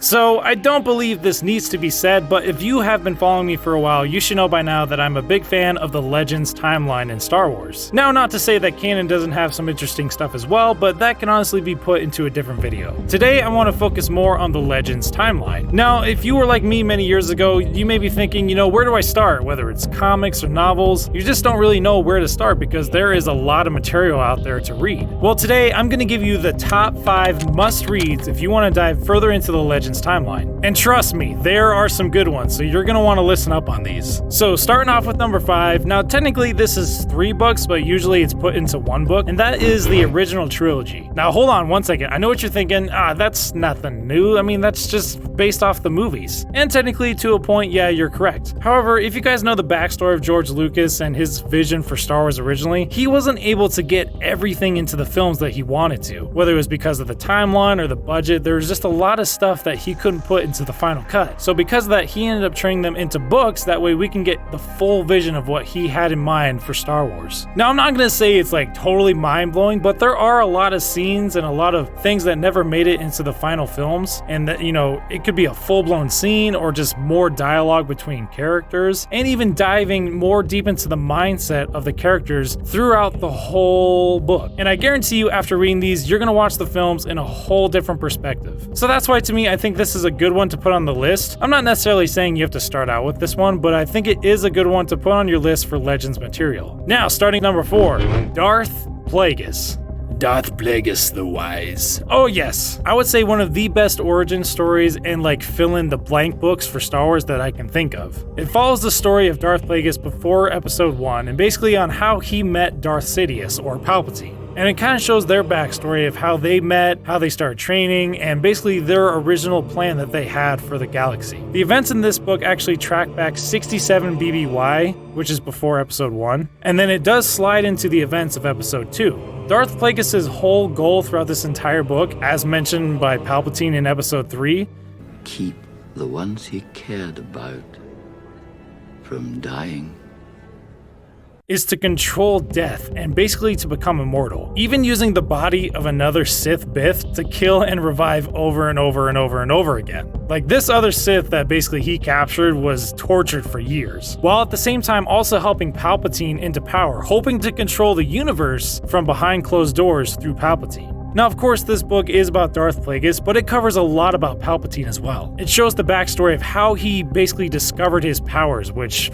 So, I don't believe this needs to be said, but if you have been following me for a while, you should know by now that I'm a big fan of the Legends timeline in Star Wars. Now, not to say that canon doesn't have some interesting stuff as well, but that can honestly be put into a different video. Today, I want to focus more on the Legends timeline. Now, if you were like me many years ago, you may be thinking, where do I start? Whether it's comics or novels, you just don't really know where to start because there is a lot of material out there to read. Well, today, I'm going to give you the top 5 must-reads if you want to dive further into the Legends timeline. And trust me, there are some good ones, so you're gonna want to listen up on these. So starting off with number 5, now technically this is 3 books, but usually it's put into 1 book, and that is the original trilogy. Now hold on one second, I know what you're thinking, that's nothing new, I mean that's just based off the movies. And technically to a point, yeah, you're correct. However, if you guys know the backstory of George Lucas and his vision for Star Wars originally, he wasn't able to get everything into the films that he wanted to. Whether it was because of the timeline or the budget, there was just a lot of stuff that he couldn't put into the final cut. So because of that, he ended up turning them into books, that way we can get the full vision of what he had in mind for Star Wars. Now I'm not gonna say it's like totally mind-blowing, but there are a lot of scenes and a lot of things that never made it into the final films, and that, it could be a full-blown scene or just more dialogue between characters, and even diving more deep into the mindset of the characters throughout the whole book. And I guarantee you, after reading these, you're gonna watch the films in a whole different perspective. So that's why to me, I think this is a good one to put on the list. I'm not necessarily saying you have to start out with this one, but I think it is a good one to put on your list for Legends material. Now, starting number 4, Darth Plagueis. Darth Plagueis the Wise. Oh yes, I would say one of the best origin stories and fill in the blank books for Star Wars that I can think of. It follows the story of Darth Plagueis before episode 1 and basically on how he met Darth Sidious or Palpatine. And it kind of shows their backstory of how they met, how they started training, and basically their original plan that they had for the galaxy. The events in this book actually track back 67 BBY, which is before episode 1, and then it does slide into the events of episode 2. Darth Plagueis' whole goal throughout this entire book, as mentioned by Palpatine in episode 3, keep the ones he cared about from dying, is to control death and basically to become immortal, even using the body of another Sith Bith to kill and revive over and over and over and over again. Like this other Sith that basically he captured was tortured for years, while at the same time also helping Palpatine into power, hoping to control the universe from behind closed doors through Palpatine. Now, of course, this book is about Darth Plagueis, but it covers a lot about Palpatine as well. It shows the backstory of how he basically discovered his powers, which,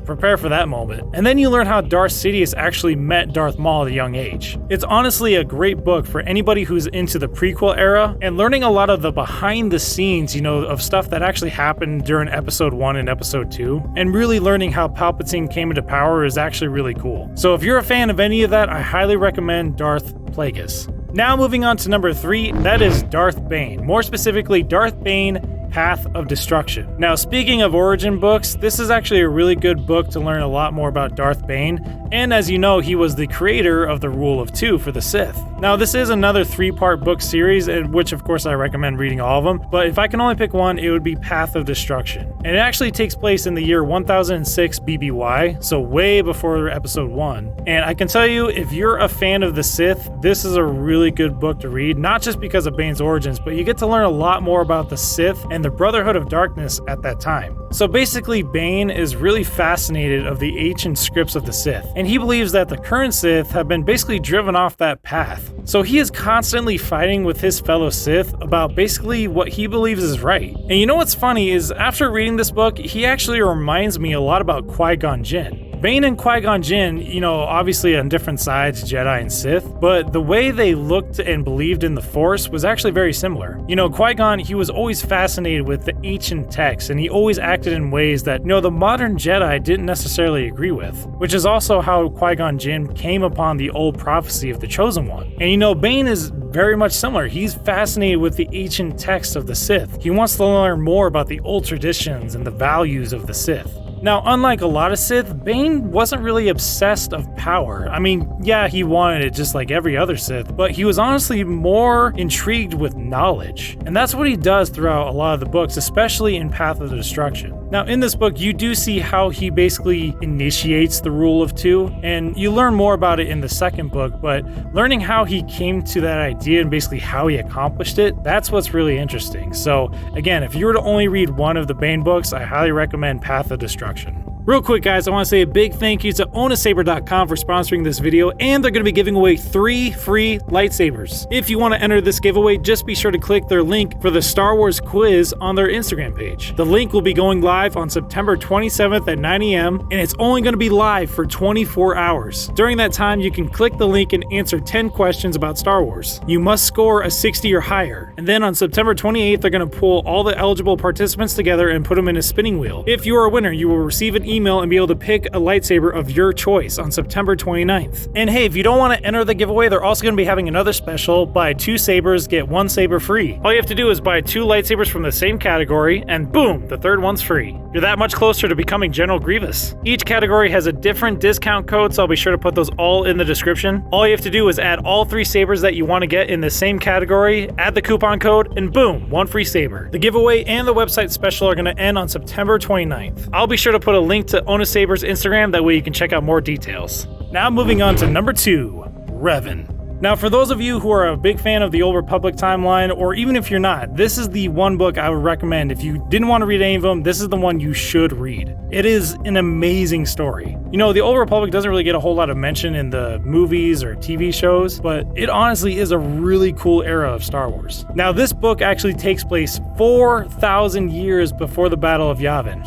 prepare for that moment. And then you learn how Darth Sidious actually met Darth Maul at a young age. It's honestly a great book for anybody who's into the prequel era, and learning a lot of the behind the scenes, of stuff that actually happened during episode 1 and episode 2, and really learning how Palpatine came into power is actually really cool. So if you're a fan of any of that, I highly recommend Darth Plagueis. Now moving on to number 3, that is Darth Bane. More specifically, Darth Bane, Path of Destruction. Now, speaking of origin books, this is actually a really good book to learn a lot more about Darth Bane, and as you know, he was the creator of the Rule of Two for the Sith. Now, this is another 3-part book series, which of course I recommend reading all of them, but if I can only pick one, it would be Path of Destruction. And it actually takes place in the year 1006 BBY, so way before episode 1. And I can tell you, if you're a fan of the Sith, this is a really good book to read, not just because of Bane's origins, but you get to learn a lot more about the Sith and the Brotherhood of Darkness at that time. So basically, Bane is really fascinated of the ancient scripts of the Sith, and he believes that the current Sith have been basically driven off that path. So he is constantly fighting with his fellow Sith about basically what he believes is right. And you know what's funny is, after reading this book, he actually reminds me a lot about Qui-Gon Jinn. Bane and Qui-Gon Jinn, obviously on different sides, Jedi and Sith, but the way they looked and believed in the Force was actually very similar. Qui-Gon, he was always fascinated with the ancient texts, and he always acted in ways that, the modern Jedi didn't necessarily agree with, which is also how Qui-Gon Jinn came upon the old prophecy of the Chosen One. And Bane is very much similar. He's fascinated with the ancient texts of the Sith. He wants to learn more about the old traditions and the values of the Sith. Now, unlike a lot of Sith, Bane wasn't really obsessed of power. I mean, yeah, he wanted it just like every other Sith, but he was honestly more intrigued with knowledge. And that's what he does throughout a lot of the books, especially in Path of Destruction. Now, in this book, you do see how he basically initiates the rule of two, and you learn more about it in the second book, but learning how he came to that idea and basically how he accomplished it, that's what's really interesting. So, again, if you were to only read one of the Bane books, I highly recommend Path of Destruction. Real quick, guys, I want to say a big thank you to Asaber.com for sponsoring this video, and they're going to be giving away 3 free lightsabers. If you want to enter this giveaway, just be sure to click their link for the Star Wars quiz on their Instagram page. The link will be going live on September 27th at 9 a.m., and it's only going to be live for 24 hours. During that time, you can click the link and answer 10 questions about Star Wars. You must score a 60 or higher, and then on September 28th, they're going to pull all the eligible participants together and put them in a spinning wheel. If you are a winner, you will receive an email and be able to pick a lightsaber of your choice on September 29th. And hey, if you don't want to enter the giveaway, they're also going to be having another special: buy 2 sabers, get 1 saber free. All you have to do is buy 2 lightsabers from the same category, and boom, the 3rd one's free. You're that much closer to becoming General Grievous. Each category has a different discount code, so I'll be sure to put those all in the description. All you have to do is add all 3 sabers that you want to get in the same category, add the coupon code, and boom, 1 free saber. The giveaway and the website special are going to end on September 29th. I'll be sure to put a link to A Saber's Instagram, that way you can check out more details. Now moving on to number 2, Revan. Now, for those of you who are a big fan of the Old Republic timeline, or even if you're not, this is the one book I would recommend. If you didn't want to read any of them, this is the one you should read. It is an amazing story. You know, the Old Republic doesn't really get a whole lot of mention in the movies or TV shows, but it honestly is a really cool era of Star Wars. Now, this book actually takes place 4,000 years before the Battle of Yavin.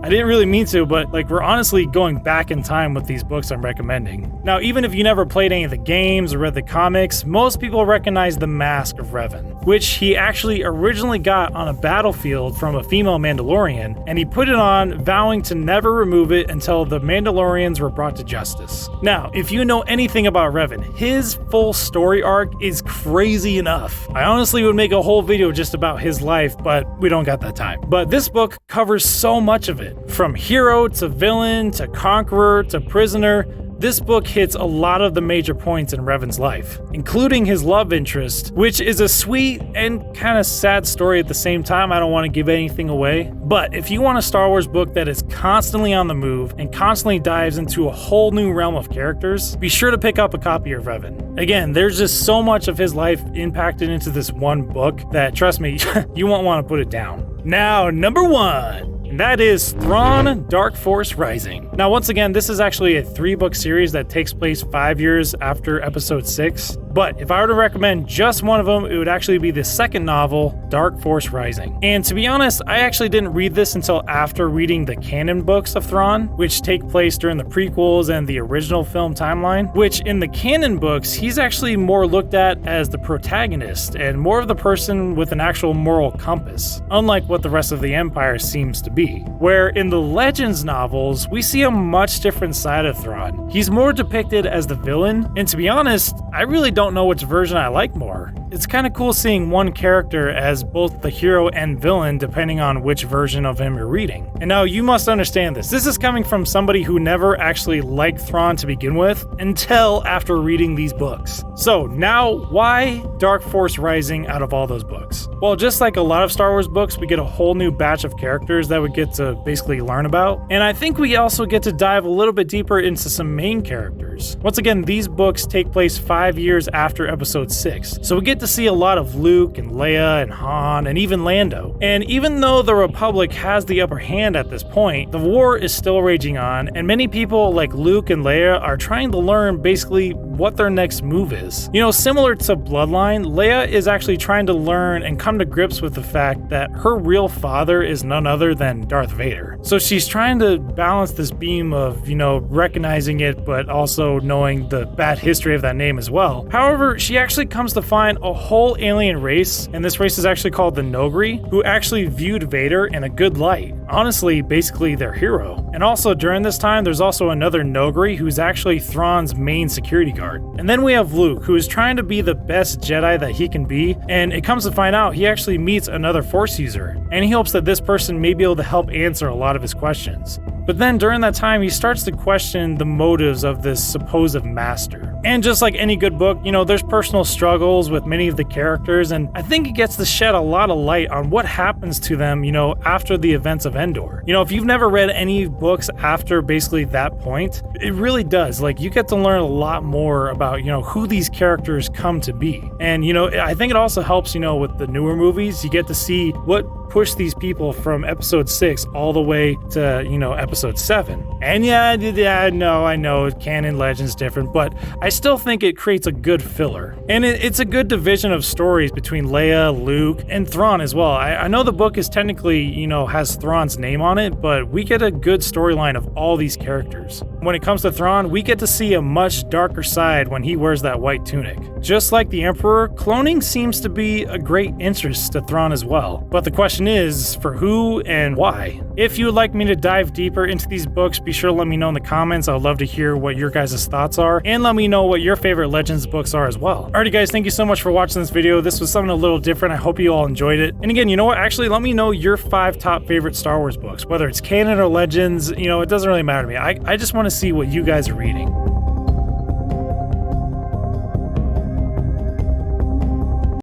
I didn't really mean to, but we're honestly going back in time with these books I'm recommending. Now, even if you never played any of the games or read the comics, most people recognize the mask of Revan, which he actually originally got on a battlefield from a female Mandalorian, and he put it on, vowing to never remove it until the Mandalorians were brought to justice. Now, if you know anything about Revan, his full story arc is crazy enough. I honestly would make a whole video just about his life, but we don't got that time. But this book covers so much of it, from hero to villain to conqueror to prisoner. This book hits a lot of the major points in Revan's life, including his love interest, which is a sweet and kind of sad story at the same time. I don't want to give anything away, but if you want a Star Wars book that is constantly on the move and constantly dives into a whole new realm of characters, be sure to pick up a copy of Revan. Again, there's just so much of his life impacted into this one book that, trust me, you won't want to put it down. Now, number 1. And that is Thrawn Dark Force Rising. Now, once again, this is actually a 3-book series that takes place 5 years after episode 6. But if I were to recommend just one of them, it would actually be the second novel, Dark Force Rising. And to be honest, I actually didn't read this until after reading the canon books of Thrawn, which take place during the prequels and the original film timeline, which in the canon books, he's actually more looked at as the protagonist and more of the person with an actual moral compass, unlike what the rest of the Empire seems to be. Where in the Legends novels, we see a much different side of Thrawn. He's more depicted as the villain, and to be honest, I really don't know which version I like more. It's kind of cool seeing one character as both the hero and villain depending on which version of him you're reading. And now you must understand this. This is coming from somebody who never actually liked Thrawn to begin with until after reading these books. So now, why Dark Force Rising out of all those books? Well, just like a lot of Star Wars books, we get a whole new batch of characters that we get to basically learn about. And I think we also get to dive a little bit deeper into some main characters. Once again, these books take place 5 years after episode 6. So we get to see a lot of Luke and Leia and Han and even Lando. And even though the Republic has the upper hand at this point, the war is still raging on, and many people like Luke and Leia are trying to learn basically what their next move is. You know, similar to Bloodline, Leia is actually trying to learn and come to grips with the fact that her real father is none other than Darth Vader. So she's trying to balance this beam of, recognizing it, but also knowing the bad history of that name as well. However, she actually comes to find a whole alien race, and this race is actually called the Nogri, who actually viewed Vader in a good light. honestly basically their hero. And also during this time, there's also another Nogri who's actually Thrawn's main security guard. And then we have Luke, who is trying to be the best Jedi that he can be, and it comes to find out he actually meets another Force user, and he hopes that this person may be able to help answer a lot of his questions. But then during that time, he starts to question the motives of this supposed master. And just like any good book, there's personal struggles with many of the characters, and I think it gets to shed a lot of light on what happens to them, after the events of Endor. If you've never read any books after basically that point, it really does. Like, you get to learn a lot more about, who these characters come to be. And, I think it also helps, with the newer movies, you get to see what pushed these people from episode 6 all the way to, episode 7. And I know canon legend's different, but I still think it creates a good filler. And it's a good division of stories between Leia, Luke, and Thrawn as well. I know the book is technically, has Thrawn's name on it, but we get a good storyline of all these characters. When it comes to Thrawn, we get to see a much darker side when he wears that white tunic. Just like the Emperor, cloning seems to be a great interest to Thrawn as well. But the question is, for who and why? If you would like me to dive deeper into these books, be sure to let me know in the comments. I would love to hear what your guys' thoughts are, and let me know what your favorite Legends books are as well. Alrighty guys, thank you so much for watching this video. This was something a little different. I hope you all enjoyed it. And again, you know what? Actually, let me know your 5 top favorite Star Wars books, whether it's canon or Legends. It doesn't really matter to me. I just want to see what you guys are reading.